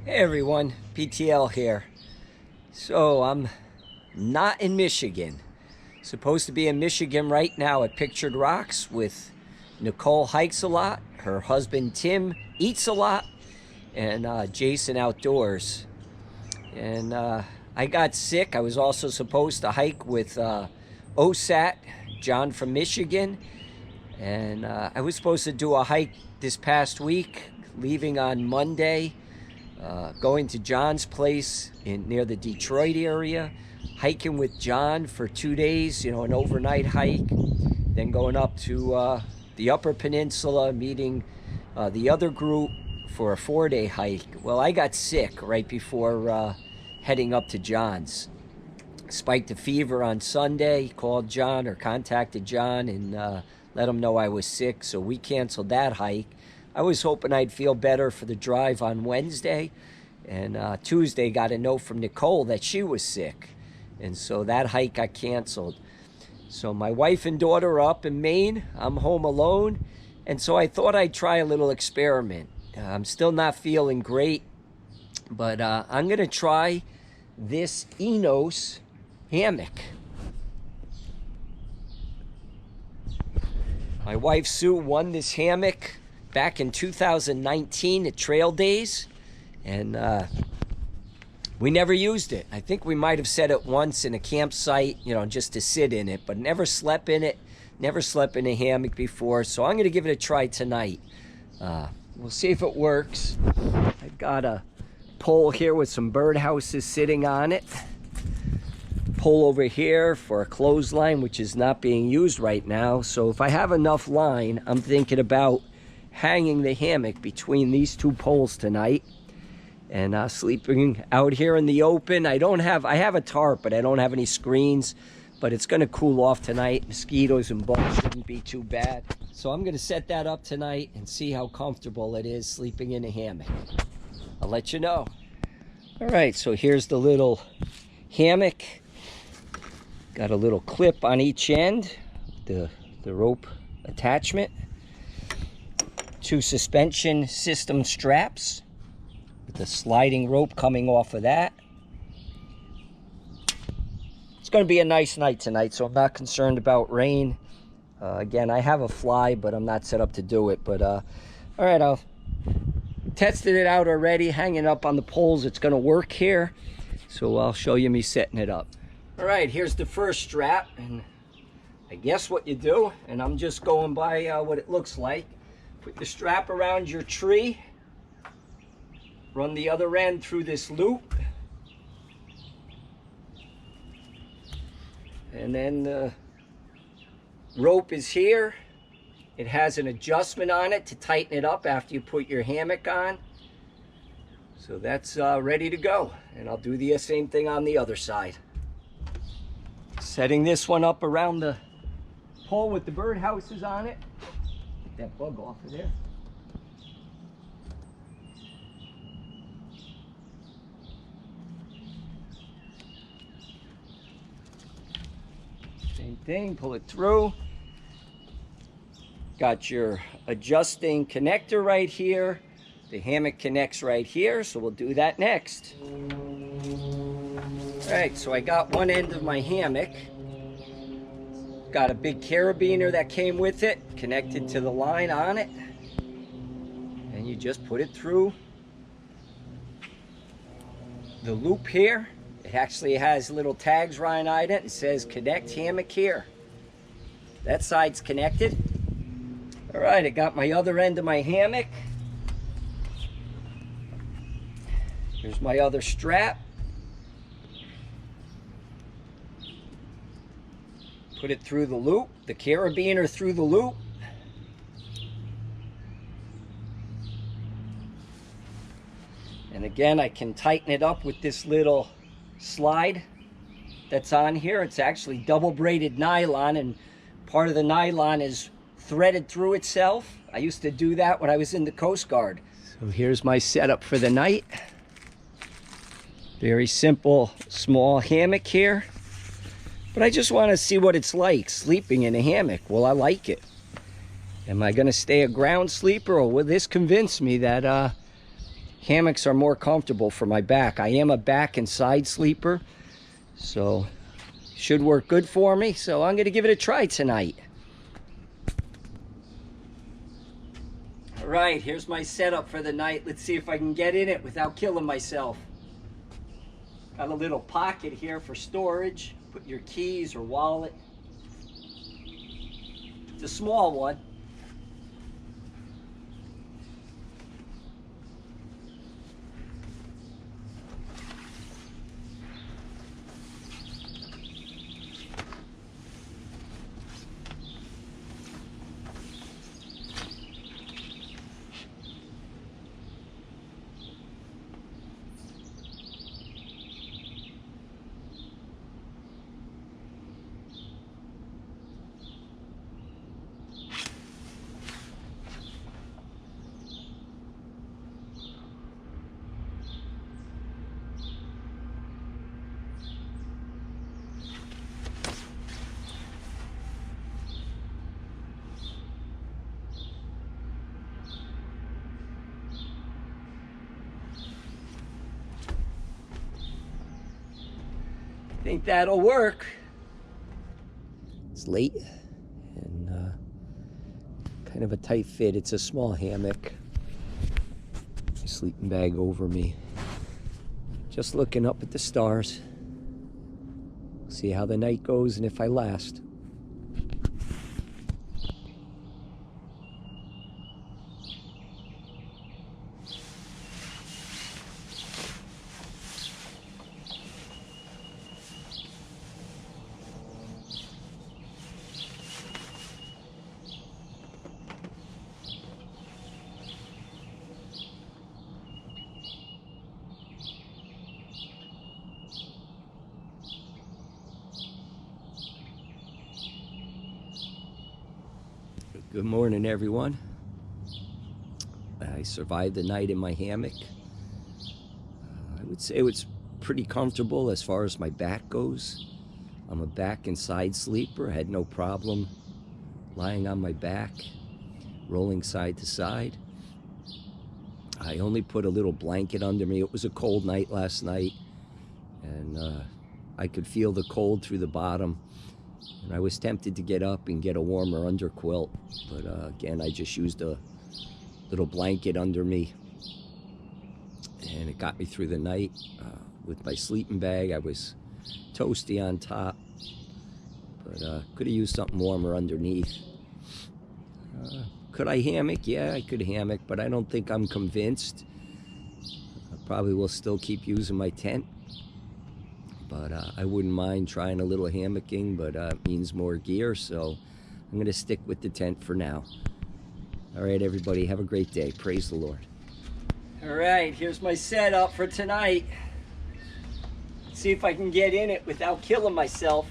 Hey everyone, PTL here. So I'm not in Michigan. Supposed to be in Michigan right now at Pictured Rocks with Nicole hikes a lot, her husband Tim eats a lot, and Jason outdoors. And I got sick. I was also supposed to hike with OSAT, John from Michigan. And I was supposed to do a hike this past week, leaving on Monday. Going to John's place near the Detroit area, hiking with John for 2 days, an overnight hike, then going up to the Upper Peninsula, meeting the other group for a 4-day hike. Well, I got sick right before heading up to John's. Spiked a fever on Sunday, called John or contacted John and let him know I was sick, so we canceled that hike. I was hoping I'd feel better for the drive on Wednesday, and Tuesday got a note from Nicole that she was sick, and so that hike got canceled. So my wife and daughter are up in Maine. I'm home alone, and so I thought I'd try a little experiment. I'm still not feeling great, but I'm going to try this Enos hammock. My wife Sue won this hammock back in 2019 at Trail Days, and we never used it. I think we might have set it once in a campsite, just to sit in it, but never slept in it, never slept in a hammock before, so I'm going to give it a try tonight. We'll see if it works. I've got a pole here with some birdhouses sitting on it. Pole over here for a clothesline, which is not being used right now, so if I have enough line, I'm thinking about hanging the hammock between these two poles tonight and sleeping out here in the open. I have a tarp, but I don't have any screens, but it's going to cool off tonight. Mosquitoes and bugs shouldn't be too bad. So I'm going to set that up tonight and see how comfortable it is sleeping in a hammock. I'll let you know. All right, so here's the little hammock. Got a little clip on each end, the rope attachment. 2 suspension system straps with the sliding rope coming off of that. It's going to be a nice night tonight, so I'm not concerned about rain. Again, I have a fly, but I'm not set up to do it. But all right, I'll tested it out already, hanging up on the poles. It's going to work here, so I'll show you me setting it up. All right, here's the first strap, and I guess what you do, and I'm just going by what it looks like. Put the strap around your tree, run the other end through this loop, and then the rope is here. It has an adjustment on it to tighten it up after you put your hammock on. So that's ready to go, and I'll do the same thing on the other side. Setting this one up around the pole with the birdhouses on it. Get that bug off of there. Same thing, pull it through. Got your adjusting connector right here. The hammock connects right here, so we'll do that next. All right, so I got one end of my hammock. Got a big carabiner that came with it, connected to the line on it. And you just put it through the loop here. It actually has little tags right on it. It says connect hammock here. That side's connected. All right, I got my other end of my hammock. Here's my other strap. Put it through the loop, the carabiner through the loop. And again, I can tighten it up with this little slide that's on here. It's actually double braided nylon, and part of the nylon is threaded through itself. I used to do that when I was in the Coast Guard. So here's my setup for the night. Very simple, small hammock here. But I just want to see what it's like sleeping in a hammock. Will I like it? Am I going to stay a ground sleeper, or will this convince me that hammocks are more comfortable for my back. I am a back and side sleeper, so should work good for me. So I'm going to give it a try tonight. All right, here's my setup for the night. Let's see if I can get in it without killing myself. Got a little pocket here for storage. Put your keys or wallet. It's a small one. Think that'll work. It's late and kind of a tight fit. It's a small hammock. My sleeping bag over me. Just looking up at the stars. See how the night goes and if I last. Good morning, everyone. I survived the night in my hammock. I would say it was pretty comfortable as far as my back goes. I'm a back and side sleeper. I had no problem lying on my back, rolling side to side. I only put a little blanket under me. It was a cold night last night, and I could feel the cold through the bottom. And I was tempted to get up and get a warmer under quilt, but again, I just used a little blanket under me, and it got me through the night. With my sleeping bag, I was toasty on top, but could have used something warmer underneath. Could I hammock? Yeah, I could hammock, but I don't think I'm convinced. I probably will still keep using my tent. But I wouldn't mind trying a little hammocking, but it means more gear, so I'm going to stick with the tent for now. All right, everybody, have a great day. Praise the Lord. All right, here's my setup for tonight. Let's see if I can get in it without killing myself.